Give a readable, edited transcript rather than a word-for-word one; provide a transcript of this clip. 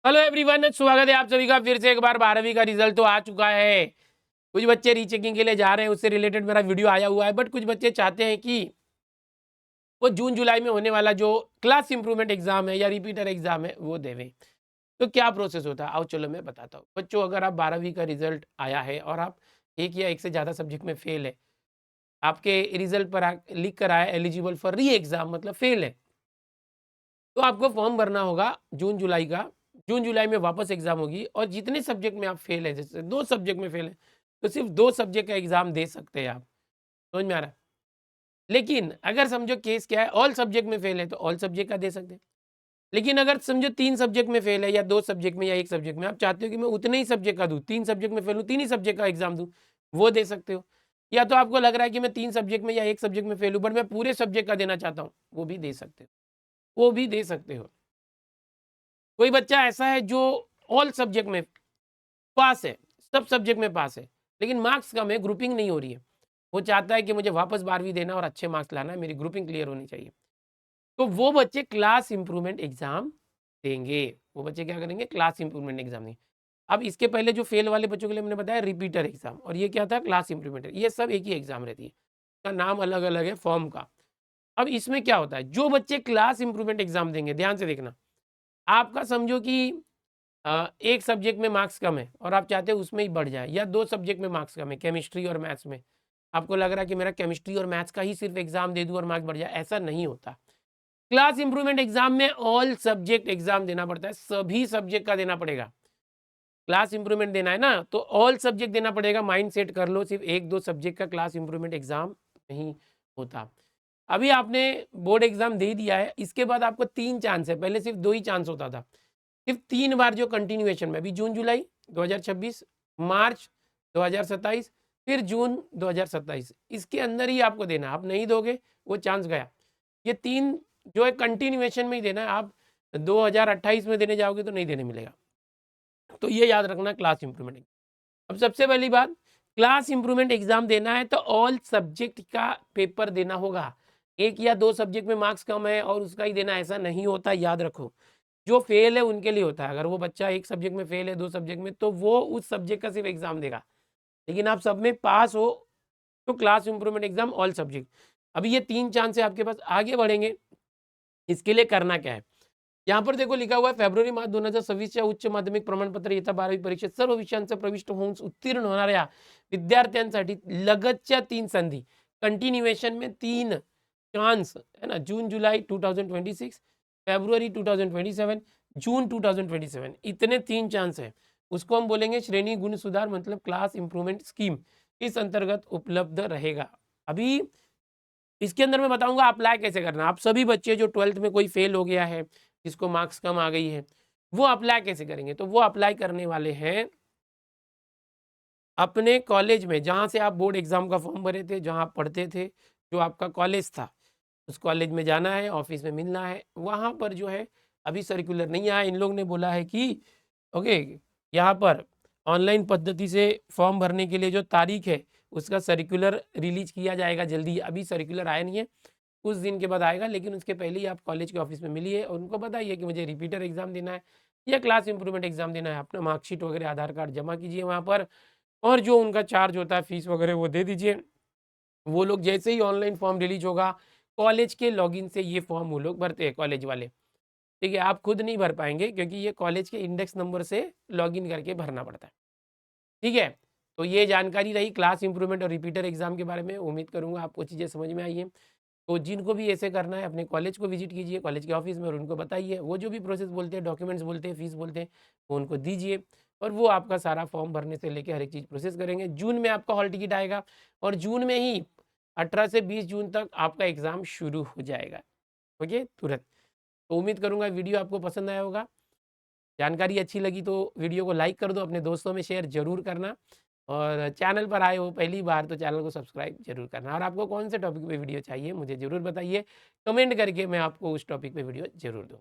Hello everyone, स्वागत है आप सभी का फिर से एक बार 12वीं का रिजल्ट तो आ चुका है। कुछ बच्चे रीचेकिंग के लिए जा रहे हैं, उससे रिलेटेड मेरा वीडियो आया हुआ है। बट कुछ बच्चे चाहते हैं कि वो जून जुलाई में होने वाला जो क्लास इंप्रूवमेंट एग्जाम है या रिपीटर एग्जाम है वो देवें। तो क्या प्रोसेस होता है, आओ चलो मैं बताता हूँ। बच्चों, अगर आप 12वीं का रिजल्ट आया है और आप एक या एक से ज़्यादा सब्जेक्ट में फेल है, आपके रिजल्ट पर लिख कर आया एलिजिबल फॉर री एग्जाम मतलब फेल है, तो आपको फॉर्म भरना होगा जून जुलाई का। जून जुलाई में वापस एग्जाम होगी और जितने सब्जेक्ट में आप फेल है, जैसे 2 सब्जेक्ट में फेल है, तो सिर्फ 2 सब्जेक्ट का एग्जाम दे सकते हैं आप। समझ में आ रहा है? लेकिन अगर समझो केस क्या है, ऑल सब्जेक्ट में फेल है तो ऑल सब्जेक्ट का दे सकते हैं। लेकिन अगर समझो 3 सब्जेक्ट में फेल है या 2 सब्जेक्ट में या 1 सब्जेक्ट में, आप चाहते हो कि मैं उतने ही सब्जेक्ट का दूँ, 3 सब्जेक्ट में फेल हूँ 3 ही सब्जेक्ट का एग्जाम दूँ, वो दे सकते हो। या तो आपको लग रहा है कि मैं 3 सब्जेक्ट में या 1 सब्जेक्ट में फेल हूँ बट मैं पूरे सब्जेक्ट का देना चाहता हूँ, वो भी दे सकते हो, वो भी दे सकते हो। कोई बच्चा ऐसा है जो ऑल सब्जेक्ट में पास है, सब सब्जेक्ट में पास है, लेकिन मार्क्स कम है, ग्रुपिंग नहीं हो रही है। वो चाहता है कि मुझे वापस 12वीं देना और अच्छे मार्क्स लाना है, मेरी ग्रुपिंग क्लियर होनी चाहिए। तो वो बच्चे क्लास इंप्रूवमेंट एग्जाम देंगे। वो बच्चे क्या करेंगे? क्लास इंप्रूवमेंट एग्जाम देंगे। अब इसके पहले जो फेल वाले बच्चों के लिए मैंने बताया रिपीटर एग्जाम, और ये क्या था? Class improvement. ये सब एक ही एग्जाम रहती है, इसका नाम अलग अलग है फॉर्म का। अब इसमें क्या होता है, जो बच्चे क्लास इंप्रूवमेंट एग्जाम देंगे, ध्यान से देखना, आपका समझो कि एक सब्जेक्ट में मार्क्स कम है और आप चाहते हो उसमें ही बढ़ जाए, या 2 सब्जेक्ट में मार्क्स कम है, केमिस्ट्री और मैथ्स में, आपको लग रहा है कि मेरा केमिस्ट्री और मैथ्स का ही सिर्फ एग्जाम दे दूं और मार्क्स बढ़ जाए, ऐसा नहीं होता। क्लास इंप्रूवमेंट एग्जाम में ऑल सब्जेक्ट एग्जाम देना पड़ता है, सभी सब्जेक्ट का देना पड़ेगा। क्लास इंप्रूवमेंट देना है ना, तो ऑल सब्जेक्ट देना पड़ेगा। माइंड सेट कर लो, सिर्फ 1-2 सब्जेक्ट का क्लास इंप्रूवमेंट एग्जाम नहीं होता। अभी आपने बोर्ड एग्जाम दे दिया है, इसके बाद आपको 3 चांस है, पहले सिर्फ 2 ही चांस होता था। सिर्फ 3 बार जो कंटिन्यूएशन में, अभी जून जुलाई 2026, मार्च 2027, फिर जून 2027, इसके अंदर ही आपको देना। आप नहीं दोगे वो चांस गया। ये 3 जो है कंटिन्यूएशन में ही देना है। आप 2028 में देने जाओगे तो नहीं देने मिलेगा। तो ये याद रखना क्लास इंप्रूवमेंट। अब सबसे पहली बात, क्लास इंप्रूवमेंट एग्जाम देना है तो ऑल सब्जेक्ट का पेपर देना होगा। 1 या 2 सब्जेक्ट में मार्क्स कम है और उसका ही देना, ऐसा नहीं होता, याद रखो। जो फेल है उनके लिए होता है। अगर वो बच्चा 1 सब्जेक्ट में फेल है, 2 सब्जेक्ट में, तो वो उस सब्जेक्ट का सिर्फ एग्जाम देगा। लेकिन आप सब में पास हो तो class improvement exam all subject. अभी ये 3 चांस है आपके पास। आगे बढ़ेंगे, इसके लिए करना क्या है? यहाँ पर देखो लिखा हुआ है, फेब्रुवारी मार्च 2026 उच्च माध्यमिक प्रमाणपत्र इयत्ता 12वी परीक्षेत सर्व विषयांचं प्रविष्ट होऊन उत्तीर्ण होणाऱ्या विद्यार्थ्यांसाठी लगतच्या 3 संधी, कंटिन्यूएशन में 3 चांस है ना, जून जुलाई 2026, फेब्रुवरी 2027, जून 2027, इतने 3 चांस है। उसको हम बोलेंगे श्रेणी गुण सुधार मतलब क्लास इंप्रूवमेंट स्कीम, इस अंतर्गत उपलब्ध रहेगा। अभी इसके अंदर मैं बताऊंगा अप्लाई कैसे करना। आप सभी बच्चे जो 12th में कोई फेल हो गया है, जिसको मार्क्स कम आ गई है, वो अप्लाई कैसे करेंगे? तो वो अप्लाई करने वाले हैं अपने कॉलेज में, जहाँ से आप बोर्ड एग्जाम का फॉर्म भरे थे, जहाँ आप पढ़ते थे, जो आपका कॉलेज था, उस कॉलेज में जाना है, ऑफिस में मिलना है। वहाँ पर जो है अभी सर्कुलर नहीं आया, इन लोग ने बोला है कि ओके, यहाँ पर ऑनलाइन पद्धति से फॉर्म भरने के लिए जो तारीख है उसका सर्कुलर रिलीज किया जाएगा जल्दी। अभी सर्कुलर आया नहीं है, कुछ दिन के बाद आएगा, लेकिन उसके पहले ही आप कॉलेज के ऑफिस में मिलिए और उनको बताइए कि मुझे रिपीटर एग्जाम देना है या क्लास इंप्रूवमेंट एग्जाम देना है। अपना मार्कशीट वगैरह, आधार कार्ड जमा कीजिए वहाँ पर, और जो उनका चार्ज होता है फीस वगैरह वो दे दीजिए। वो लोग जैसे ही ऑनलाइन फॉर्म रिलीज होगा, कॉलेज के लॉगिन से ये फॉर्म वो लोग भरते हैं, कॉलेज वाले। ठीक है, आप खुद नहीं भर पाएंगे क्योंकि ये कॉलेज के इंडेक्स नंबर से लॉगिन करके भरना पड़ता है। ठीक है, तो ये जानकारी रही क्लास इंप्रूवमेंट और रिपीटर एग्जाम के बारे में। उम्मीद करूंगा आपको चीज़ें समझ में आई है। तो जिनको भी ऐसे करना है, अपने कॉलेज को विजिट कीजिए, कॉलेज के ऑफिस में, और उनको बताइए। वो जो भी प्रोसेस बोलते हैं, डॉक्यूमेंट्स बोलते हैं, फीस बोलते हैं, वो उनको दीजिए, और वो आपका सारा फॉर्म भरने से लेकर हर एक चीज़ प्रोसेस करेंगे। जून में आपका हॉल टिकट आएगा और जून में ही 18 से 20 जून तक आपका एग्ज़ाम शुरू हो जाएगा। ओके, तुरंत। तो उम्मीद करूँगा वीडियो आपको पसंद आया होगा। जानकारी अच्छी लगी तो वीडियो को लाइक कर दो, अपने दोस्तों में शेयर जरूर करना, और चैनल पर आए हो पहली बार तो चैनल को सब्सक्राइब जरूर करना। और आपको कौन से टॉपिक पे वीडियो चाहिए मुझे ज़रूर बताइए, कमेंट करके मैं आपको उस टॉपिक पे वीडियो ज़रूर दूँ।